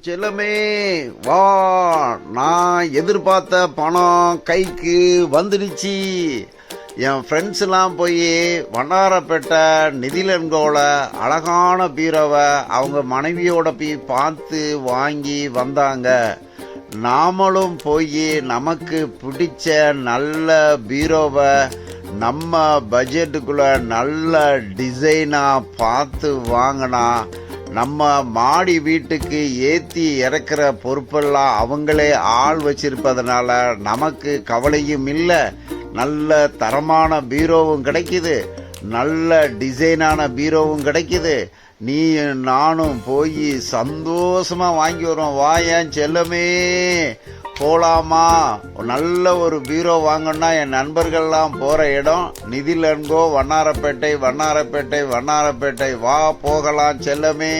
செல்லமே வா, நான் எதிர்பார்த்த பணம் கைக்கு வந்துடுச்சு. என் ஃப்ரெண்ட்ஸ் எல்லாம் போய் வண்ணாரப்பேட்டை நிதிலன்கோல அழகான பீரோவை அவங்க மனைவியோட போய் பார்த்து வாங்கி வந்தாங்க. நாமளும் போய் நமக்கு பிடிச்ச நல்ல பீரோவை நம்ம பட்ஜெட்டுக்குள்ள நல்ல டிசைனா பார்த்து வாங்கினா நம்ம மாடி வீட்டுக்கு ஏற்றி இறக்குற பொறுப்பெல்லாம் அவங்களே ஆள் வச்சிருப்பதனால நமக்கு கவலையும் இல்லை. நல்ல தரமான பீரோவும் கிடைக்குது, நல்ல டிசைனான பீரோவும் கிடைக்குது. நீ நானும் போய் சந்தோஷமா வாங்கி வரோம். வா என் செல்லமே, போலாமா? நல்ல ஒரு பீரோ வாங்கணும்னா என் நண்பர்கள்லாம் போற இடம் நிதிலன்கோ வண்ணாரப்பேட்டை. வண்ணாரப்பேட்டை வண்ணாரப்பேட்டை. வா போகலாம் செல்லமே.